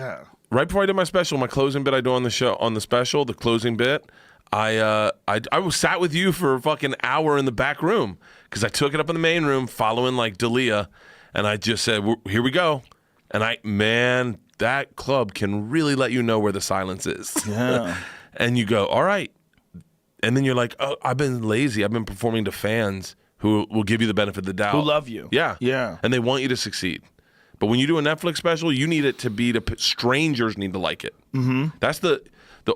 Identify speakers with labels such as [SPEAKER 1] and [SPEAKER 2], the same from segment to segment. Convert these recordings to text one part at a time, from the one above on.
[SPEAKER 1] Yeah.
[SPEAKER 2] Right before I did my special, my closing bit I do on the show, on the special, the closing bit, I was sat with you for a fucking hour in the back room because I took it up in the main room following like Dalia, and I just said, here we go. And man, that club can really let you know where the silence is.
[SPEAKER 1] Yeah.
[SPEAKER 2] And you go, all right. And then you're like, oh, I've been lazy. I've been performing to fans who will give you the benefit of the doubt.
[SPEAKER 1] Who love you.
[SPEAKER 2] Yeah.
[SPEAKER 1] Yeah.
[SPEAKER 2] And they want you to succeed. But when you do a Netflix special, you need it to be strangers need to like it. Mm-hmm. That's the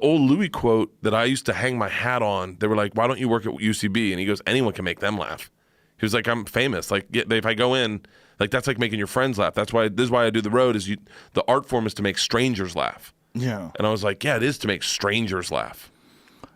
[SPEAKER 2] old Louis quote that I used to hang my hat on. They were like, why don't you work at UCB? And he goes, anyone can make them laugh. He was like, I'm famous. Like, if I go in, like, that's like making your friends laugh. This is why I do the road, is the art form is to make strangers laugh.
[SPEAKER 1] Yeah.
[SPEAKER 2] And I was like, yeah, it is to make strangers laugh.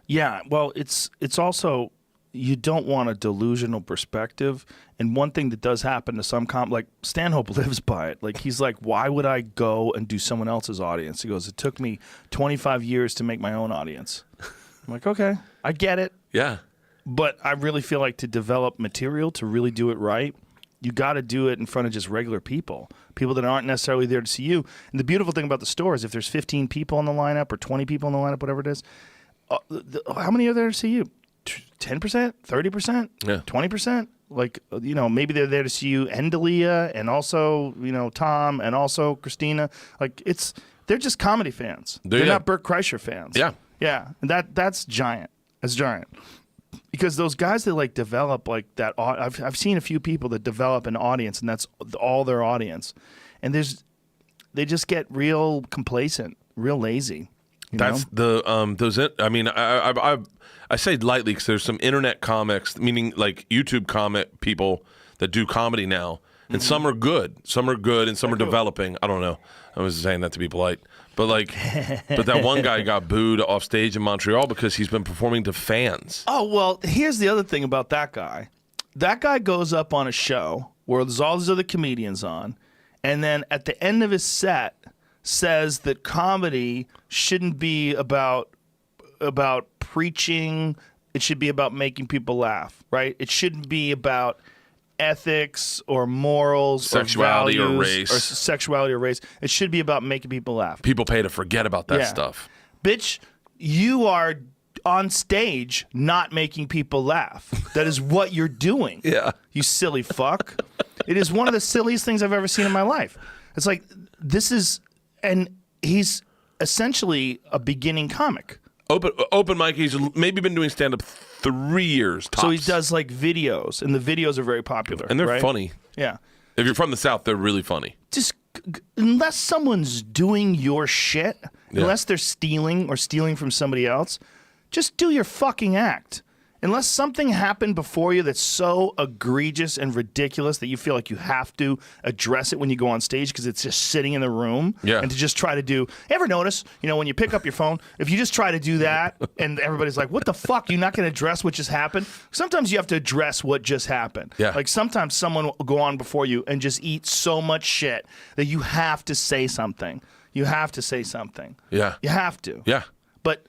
[SPEAKER 1] Yeah, well, it's also, you don't want a delusional perspective. And one thing that does happen to some like Stanhope lives by it. Like, he's like, why would I go and do someone else's audience? He goes, it took me 25 years to make my own audience. I'm like, okay, I get it.
[SPEAKER 2] Yeah.
[SPEAKER 1] But I really feel like to develop material, to really do it right, you got to do it in front of just regular people that aren't necessarily there to see you. And the beautiful thing about the store is if there's 15 people in the lineup or 20 people in the lineup, whatever it is, how many are there to see you? 10%? 30%?
[SPEAKER 2] Yeah.
[SPEAKER 1] 20%? Like, maybe they're there to see you and Dalia and also, Tom and also Christina. Like, they're just comedy fans. They're not Bert Kreischer fans.
[SPEAKER 2] Yeah.
[SPEAKER 1] Yeah. And that's giant. That's giant. Because those guys that like develop like that, I've seen a few people that develop an audience and that's all their audience. And they just get real complacent, real lazy.
[SPEAKER 2] That's I say lightly because there's some internet comics, meaning like YouTube comic people that do comedy now, and some are good, and some are developing. I don't know. I was saying that to be polite, but that one guy got booed off stage in Montreal because he's been performing to fans.
[SPEAKER 1] Oh well, here's the other thing about that guy. That guy goes up on a show where there's all these other comedians on, and then at the end of his set says that comedy shouldn't be about preaching. It should be about making people laugh, right? It shouldn't be about ethics or morals,
[SPEAKER 2] sexuality
[SPEAKER 1] or values,
[SPEAKER 2] race.
[SPEAKER 1] or sexuality or race. It should be about making people laugh.
[SPEAKER 2] People pay to forget about that stuff.
[SPEAKER 1] Bitch, you are on stage not making people laugh. That is what you're doing.
[SPEAKER 2] Yeah.
[SPEAKER 1] You silly fuck. It is one of the silliest things I've ever seen in my life. It's like, and he's essentially a beginning comic.
[SPEAKER 2] Open mic. He's maybe been doing stand up 3 years tops.
[SPEAKER 1] So he does like videos, and the videos are very popular,
[SPEAKER 2] and they're
[SPEAKER 1] right?
[SPEAKER 2] funny.
[SPEAKER 1] Yeah.
[SPEAKER 2] If you're from the South, they're really funny.
[SPEAKER 1] Just unless someone's doing your shit, unless they're stealing from somebody else, just do your fucking act. Unless something happened before you that's so egregious and ridiculous that you feel like you have to address it when you go on stage because it's just sitting in the room.
[SPEAKER 2] Yeah.
[SPEAKER 1] And to just try to do, ever notice, when you pick up your phone, if you just try to do that and everybody's like, what the fuck? You're not going to address what just happened? Sometimes you have to address what just happened.
[SPEAKER 2] Yeah.
[SPEAKER 1] Like sometimes someone will go on before you and just eat so much shit that you have to say something. You have to say something.
[SPEAKER 2] Yeah.
[SPEAKER 1] You have to.
[SPEAKER 2] Yeah.
[SPEAKER 1] But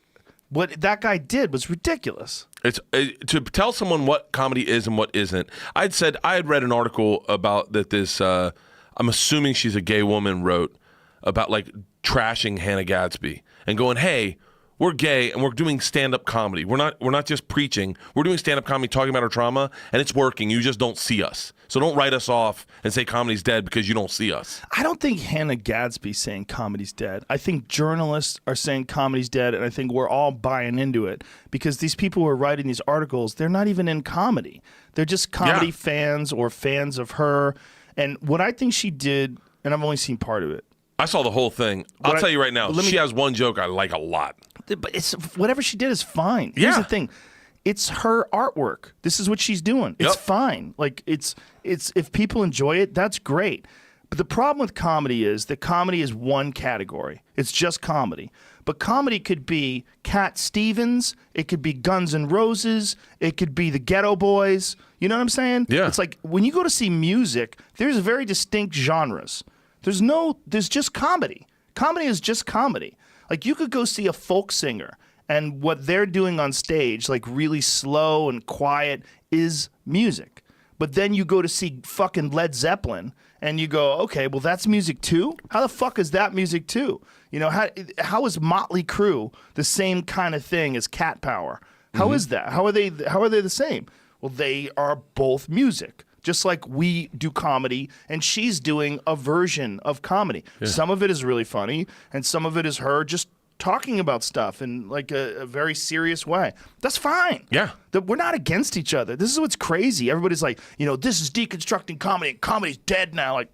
[SPEAKER 1] what that guy did was ridiculous.
[SPEAKER 2] To tell someone what comedy is and what isn't. I had read an article about that this, I'm assuming she's a gay woman, wrote about like trashing Hannah Gadsby and going, hey, we're gay and we're doing stand-up comedy. We're not just preaching. We're doing stand-up comedy, talking about our trauma, and it's working. You just don't see us. So don't write us off and say comedy's dead because you don't see us.
[SPEAKER 1] I don't think Hannah Gadsby's saying comedy's dead. I think journalists are saying comedy's dead, and I think we're all buying into it because these people who are writing these articles, they're not even in comedy. They're just comedy fans or fans of her. And what I think she did, and I've only seen part of it.
[SPEAKER 2] I saw the whole thing. I'll tell you right now, she has one joke I like a lot.
[SPEAKER 1] But it's whatever she did is fine.
[SPEAKER 2] Yeah.
[SPEAKER 1] Here's the thing. It's her artwork. This is what she's doing. It's fine. Like it's if people enjoy it, that's great. But the problem with comedy is that comedy is one category. It's just comedy. But comedy could be Cat Stevens, it could be Guns N' Roses, it could be the Ghetto Boys. You know what I'm saying?
[SPEAKER 2] Yeah.
[SPEAKER 1] It's like when you go to see music, there's very distinct genres. There's just comedy. Comedy is just comedy. Like you could go see a folk singer and what they're doing on stage, like really slow and quiet, is music. But then you go to see fucking Led Zeppelin and you go, okay, well, that's music too? How the fuck is that music too? You know, how is Motley Crue the same kind of thing as Cat Power? How is that? How are they the same? Well, they are both music. Just like we do comedy, and she's doing a version of comedy. Yeah. Some of it is really funny, and some of it is her just talking about stuff in like a very serious way. That's fine.
[SPEAKER 2] Yeah.
[SPEAKER 1] We're not against each other. This is what's crazy. Everybody's like, you know, this is deconstructing comedy, and comedy's dead now. Like,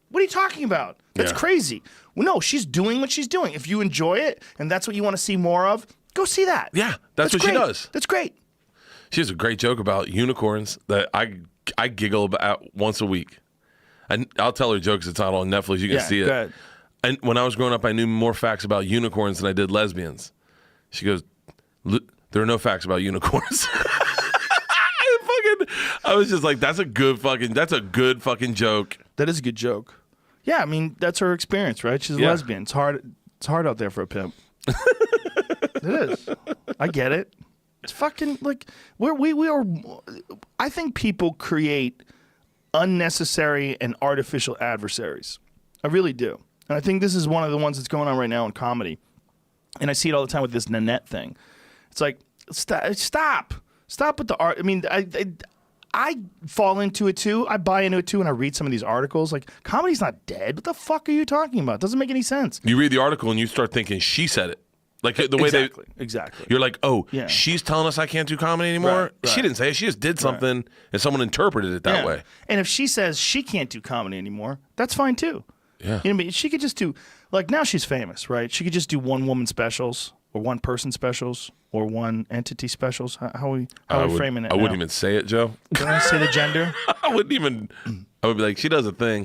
[SPEAKER 1] what are you talking about? That's crazy. Well, no, she's doing what she's doing. If you enjoy it, and that's what you want to see more of, go see that.
[SPEAKER 2] Yeah, that's what
[SPEAKER 1] great.
[SPEAKER 2] she does.
[SPEAKER 1] That's great.
[SPEAKER 2] She has a great joke about unicorns that I giggle about once a week. And I'll tell her jokes. It's not on Netflix. You can see it.
[SPEAKER 1] Go ahead.
[SPEAKER 2] And when I was growing up, I knew more facts about unicorns than I did lesbians. She goes, there are no facts about unicorns. I was just like, that's a good fucking joke.
[SPEAKER 1] That is a good joke. Yeah, I mean, that's her experience, right? She's a lesbian. It's hard out there for a pimp. It is. I get it. It's fucking like we are. I think people create unnecessary and artificial adversaries. I really do, and I think this is one of the ones that's going on right now in comedy. And I see it all the time with this Nanette thing. It's like stop with the art. I mean, I fall into it too. I buy into it too, and I read some of these articles. Like, comedy's not dead. What the fuck are you talking about? It doesn't make any sense.
[SPEAKER 2] You read the article and you start thinking she said it. Like the way
[SPEAKER 1] exactly.
[SPEAKER 2] You're like, oh, she's telling us I can't do comedy anymore. Right. She didn't say it. She just did something, and someone interpreted it that way. And
[SPEAKER 1] if she says she can't do comedy anymore, that's fine too.
[SPEAKER 2] Yeah.
[SPEAKER 1] You know what I mean? She could just do, like, now she's famous, right? She could just do one woman specials or one person specials or one entity specials. How are we framing it?
[SPEAKER 2] I wouldn't even say it, Joe.
[SPEAKER 1] Don't I say the gender?
[SPEAKER 2] I would be like, she does a thing.